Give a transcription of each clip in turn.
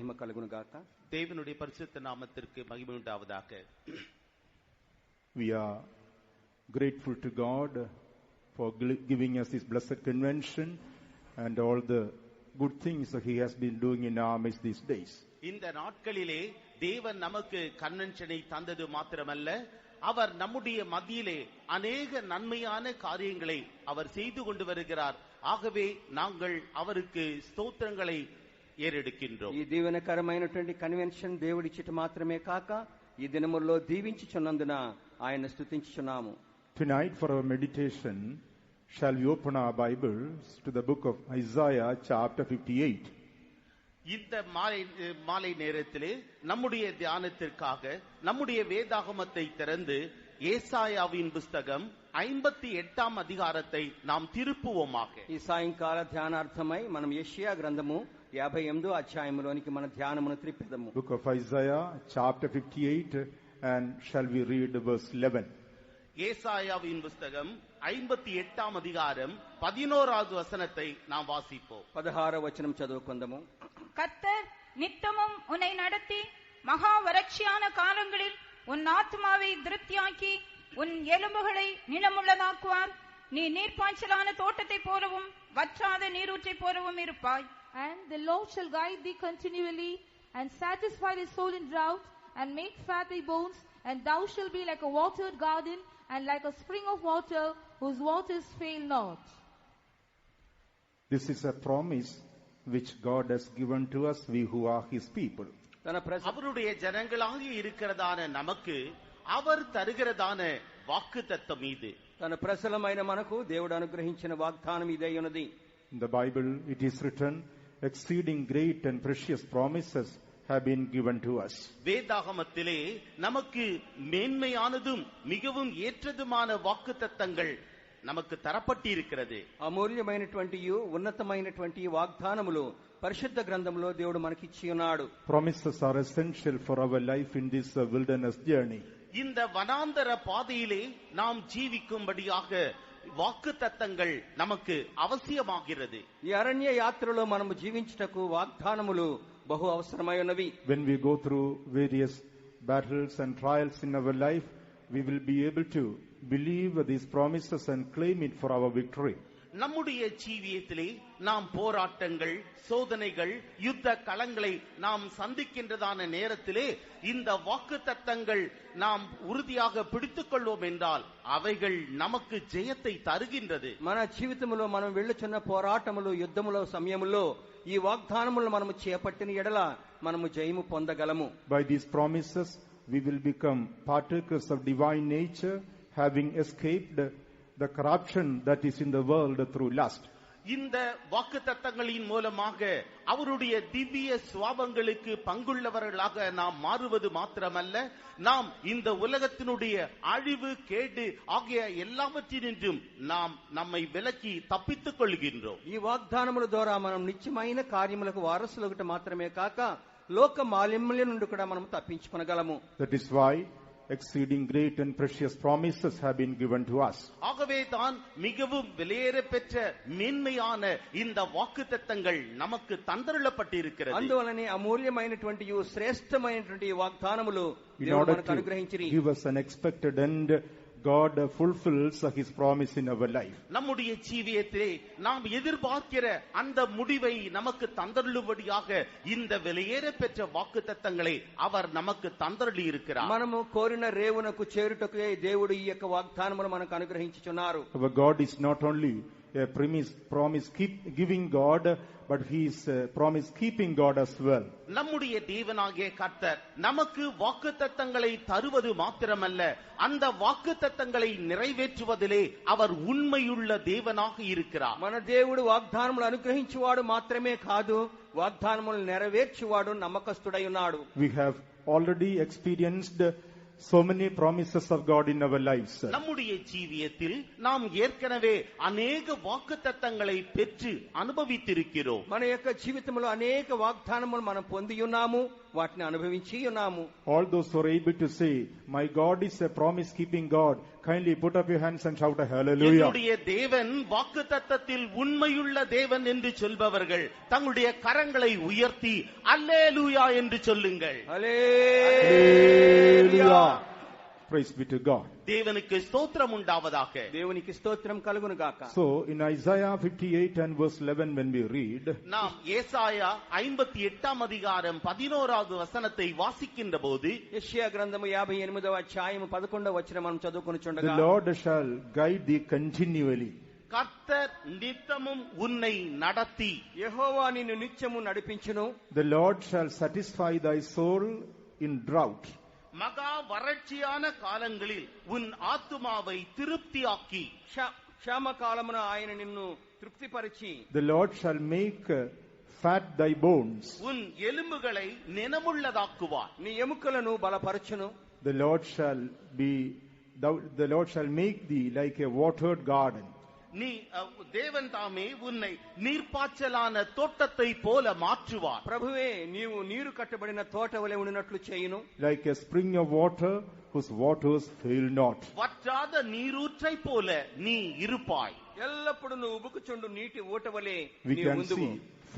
మహిమ కలుగును గాక. தேவனுடைய பரிசுத்த நாமத்திற்கு மகிமை உண்டாவதாக. We are grateful to God for giving us this blessed convention and all the good things that He has been doing in our midst these days. இந்த நாட்களிலே தேவன் நமக்கு கன்வென்ஷனை தந்தது மாத்திரமல்ல, அவர் நம்முடைய மத்தியிலே அநேக நன்மையான காரியங்களை அவர் செய்து கொண்டு வருகிறார். ஆகவே நாங்கள் அவருக்கு ஸ்தோத்திரங்களை ஏறெடுக்கின்றோம். ఈ దీవెనకరమైనటువంటి కన్వెన్షన్ దేవుడిచ్చిట మాత్రమే కాక ఈ దినముల్లో దీవించుచున్నందున ఆయన స్తుతించుచున్నాము. Tonight for our meditation, shall we open our Bibles to the book of Isaiah chapter 58. இந்த மாலை நேரத்திலே நம்முடைய தியானத்திற்காக நம்முடைய வேதாகமத்தை திறந்து ஏசாயாவின் புஸ்தகம் 58 அதிகாரத்தை நாம் திருப்புவோமாக. ఈ సాయంకాల ధ్యానార్థమై మనం యెషయా గ్రంథము 58 అధ్యాయములోనికి మన ధ్యానమును త్రిప్పిదము. Book of Isaiah chapter 58 and shall we read verse 11. ஏசாயாவின் புஸ்தகம் 58 அதிகாரம் 11வது வசனத்தை நாம் வாசிப்போம். 16వ వచనం చదువుకుందాము. கர்த்தர் நித்தமும் உன்னை நடத்தி மகா வறட்சியான காலங்களில் உன் ஆத்மாவை திருப்தியாக்கி உன் எலும்புகளை நிலமுள்ளதாக்குவார். நீ நீர்ப்பாய்ச்சலான தோட்டத்தை போலவும் வற்றாத நீரூற்றை போலவும் இருப்பாய். And the Lord shall guide thee continually and satisfy thy soul in drought and make fat thy bones, and thou shalt be like a watered garden and like a spring of water whose waters fail not. This is a promise which God has given to us, we who are His people. அவருடைய ஜனங்களாக இருக்கிறதான நமக்கு அவர் தருகிறதான வாக்குத்தத்தம் இது. తన ప్రసలమైన మనకు దేవుడు అనుగ్రహించిన వాగ్దానం ఇదే ఉన్నది. In the Bible it is written, exceeding great and precious promises have been given to us. வேதாகமத்திலே நமக்கு மேன்மையானதும் மிகவும் ஏற்றதுமான வாக்குத்தத்தங்கள் நமக்கு தரப்பட்டிருக்கிறது. అమూల్యమైనటువంటి ఉన్నతమైనటువంటి వాగ్దానములు పరిశుద్ధ గ్రంథంలో దేవుడు మనకిచ్చి ఉన్నాడు. Promises are essential for our life in this wilderness journey. இந்த வனாந்தர பாதையிலே நாம் ஜீவிக்கும்படியாக வாக்குத்தத்தங்கள் நமக்கு அவசியமாகிறது. ఈ అరణ్య యాత్రలో మనము జీవించుటకు వాగ్దానములు బహు అవసరమై ఉన్నవి. When we go through various battles and trials in our life, we will be able to believe these promises and claim it for our victory. நம்முடைய ஜீவியத்திலே நாம் போராட்டங்கள், சோதனைகள், யுத்த களங்களை நாம் சந்திக்கின்றதான நேரத்திலே இந்த வாக்குத்தத்தங்கள் நாம் உறுதியாக பிடித்துக் கொள்வோம் என்றால் அவைகள் நமக்கு ஜெயத்தை தருகின்றது. మన జీవితంలో మనం వెళ్ళుచున్న పోరాటములు, యుద్ధముల సమయములో ఈ వాగ్దానములను మనము చేపట్టిన ఎడల మనము జయము పొందగలము. By these promises we will become partakers of divine nature, having escaped the corruption that is in the world through lust. இந்த வாக்குத்தத்தங்களின் மூலமாக அவருடைய திவ்ய சுவாபங்களுக்கு பங்குள்ளவர்களாக நாம் மாறுவது மாத்திரமல்ல, நாம் இந்த உலகத்தினுடைய அழிவு, கேடு ஆகிய எல்லாவற்றினின்றும் நாம் நம்மை விலக்கி தப்பித்துக் கொள்கின்றோம். ఈ వాగ్దానముల ద్వారా మనం నిత్యమైన కార్యములకు వారసులగుట మాత్రమే కాక లోక మాలిన్యం నుండి కూడా మనం తప్పించుకొనగలము. That is why exceeding great and precious promises have been given to us. ஆகவே தான் மிகவும் விலையேற பெற்ற மேன்மையான இந்த வாக்குத்தத்தங்கள் நமக்கு தந்தருளப்பட்டிருக்கிறது. అందువలనే అమూల్యమైనటువంటి శ్రేష్టమైనటువంటి వాగ్దానములు దేవుడు మనకు అనుగ్రహించిరి. Give us an expected end. God fulfills His promise in our life. நம்முடைய ஜீவியத்திலே நாம் எதிர்பார்க்கிற அந்த முடிவை நமக்கு தந்தருளும்படியாக இந்த விலையேற பெற்ற வாக்குத்தத்தங்களை அவர் நமக்கு தந்தருளி இருக்கிறார். మనము కోరిన రేవునకు చేరుటకే దేవుడు ఈ యొక్క వాగ్దానమును మనకు అనుగ్రహించుచున్నారు. Our God is not only a promise giving God, but He is a promise keeping God as well. நம்முடைய தேவனாகிய கர்த்தர் நமக்கு வாக்குத்தத்தங்களை தருவது மாத்திரமல்ல, அந்த வாக்குத்தத்தங்களை நிறைவேற்றுவதிலே அவர் உண்மையுள்ள தேவனாக இருக்கிறார். మన దేవుడు వాగ్దానములు అనుగ్రహించువాడు మాత్రమే కాదు, వాగ్దానములు నెరవేర్చువాడు నమ్మకస్తుడై ఉన్నాడు. We have already experienced so many promises of God in our lives. நம்முடைய ஜீவியத்தில் நாம் ஏற்கனவே அநேக வாக்குத்தத்தங்களை பெற்று அனுபவித்திருக்கிறோம். మన యొక్క జీవితంలో అనేక వాగ్దానములు మనం పొంది ఉన్నాము, వాటిని అనుభవించి ఉన్నాము. All those who are able to say, my God is a promise-keeping God, kindly put up your hands and shout a hallelujah. என்னுடைய தேவன் வாக்குத்தத்தத்தில் உண்மையுள்ள தேவன் என்று சொல்பவர்கள் தங்களுடைய கரங்களை உயர்த்தி அல்லேலூயா என்று சொல்லுங்கள். Hallelujah. Praise be to God. தேவனுக்கு ஸ்தோத்திரம் உண்டாவதாக. దేవునికి స్తోత్రం కలుగును గాక. So in Isaiah 58 and verse 11 when we read, நாம் ஏசாயா 58ஆம் அதிகாரம் 11வது வசனத்தை வாசிக்கின்ற போது, యెషయా గ్రంథము 58వ అధ్యాయము 11వ వచనం మనం చదువుకొనుచుండగా, the Lord shall guide thee continually. கர்த்தர் நித்தமும் உன்னை நடத்தி, యెహోవా నిన్ను నిత్యము నడిపించును. The Lord shall satisfy thy soul in drought. மகா வறட்சியான காலங்களில் உன் ஆத்துமாவை திருப்தியாக்கி, క్షామకాలమున ఆయన నిన్ను తృప్తిపరిచి, The Lord shall make fat thy bones. உன் எலும்புகளை நினமுள்ளதாக்குவார். నీ ఎముకలను బలపరచును. The Lord shall make thee like a watered garden. நீ தேவன் தாமே உன்னை நீர்ப்பாய்ச்சலான தோட்டத்தை போல மாற்றுவார். ప్రభువే నీవు నీరు కట్టబడిన తోట వలె ఉండినట్లు చేయును. Like a spring of water whose waters fail not. வற்றாத நீரூற்றை போல நீ இருப்பாய். ఎల్లప్పుడు నువ్వు ఉబుకుచుండు నీటి ఊట వలె We నీవు can ఉందువు. see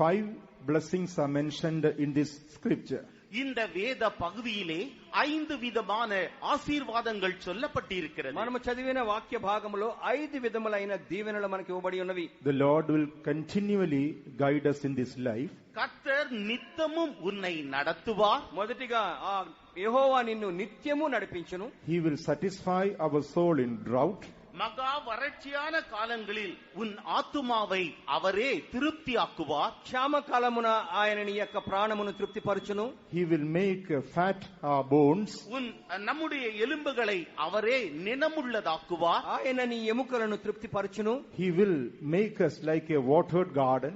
5 blessings are mentioned in this scripture. இந்த வேத பகுதியிலே 5 விதமான ஆசீர்வாதங்கள் சொல்லப்பட்டிருக்கிறது. మనము చదివిన వాక్య భాగములో 5 విధములైన దీవెనలు మనకి ఇవ్వబడి ఉన్నవి. The Lord will continually guide us in this life. கர்த்தர் நித்தமும் உன்னை நடத்துவார். మొదటిగా ఆ యెహోవా నిన్ను నిత్యము నడిపించును. He will satisfy our soul in drought. மகா வறட்சியான காலங்களில் உன் ஆத்துமாவை அவரே திருப்தியாக்குவார். క్షామకాలమున ఆయన నీ యొక్క ప్రాణమును తృప్తిపరచును. He will make fat our bones. நம்முடைய எலும்புகளை அவரே நினமுள்ளதாக்குவார். ఆయన నీ ఎముకలను తృప్తిపరచును. He will make us like a watered garden.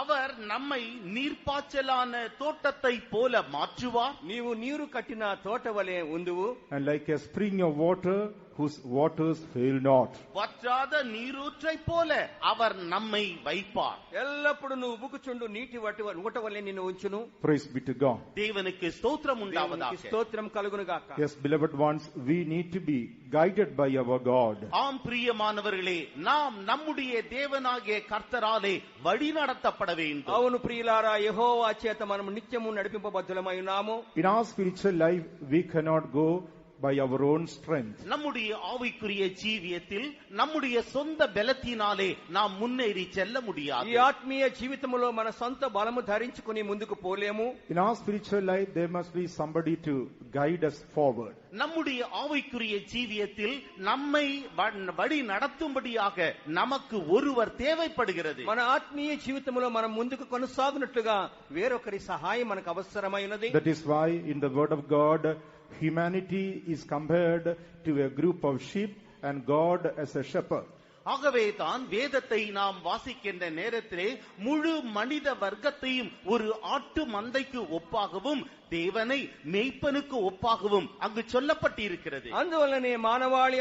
அவர் நம்மை நீர்ப்பாய்ச்சலான தோட்டத்தை போல மாற்றுவார். నీవు నీరు కట్టిన తోట వలె ఉందువు. And like a spring of water whose waters fail not. வற்றாத நீரூற்றை போல அவர் நம்மை வைப்பார். ఎల్లప్పుడు నువ్వు ఉబుకుచుండు నీటి ఊట వలె నిన్ను ఉంచును. Praise be to God. தேவனுக்கு ஸ்தோத்திரம் உண்டாவதாக. స్తోత్రం కలుగును గాక. Yes, beloved ones, we need to be guided by our God. ஆம் பிரியமானவர்களே, நாம் நம்முடைய தேவனாகிய கர்த்தராலே வழிநடத்தப்பட வேண்டும். అవును ప్రియులారా, యెహోవా చేత మనం నిత్యము నడిపింపబద్ధులమై ఉన్నాము. In our spiritual life, we cannot go by our own strength. நம்முடைய ஆவிக்குரிய ஜீவியத்தில் நம்முடைய சொந்த பலத்தினாலே நாம் முன்னேறி செல்ல முடியாது. ఈ ఆత్మీయ జీవితములో మన సొంత బలము ధరించుకుని ముందుకు పోలేము. In our spiritual life, there must be somebody to guide us forward. நம்முடைய ஆவிக்குரிய ஜீவியத்தில் நம்மை வழி நடத்தும்படியாக நமக்கு ஒருவர் தேவைப்படுகிறது. మన ఆత్మీయ జీవితంలో మనం ముందుకు కొనసాగునట్లుగా వేరొకరి సహాయం మనకు అవసరమైనది. That is why in the word of God, humanity is compared to a group of sheep and God as a shepherd. ஆகவே தான் வேதத்தை நாம் வாசிக்கின்ற நேரத்திலே முழு மனித வர்க்கத்தையும் ஒரு ஆட்டு மந்தைக்கு ஒப்பாகவும் தேவனை மேய்ப்பனுக்கு ஒப்பாகவும் அங்கு சொல்லப்பட்டிருக்கிறது. అందువల్లనే మానవాళి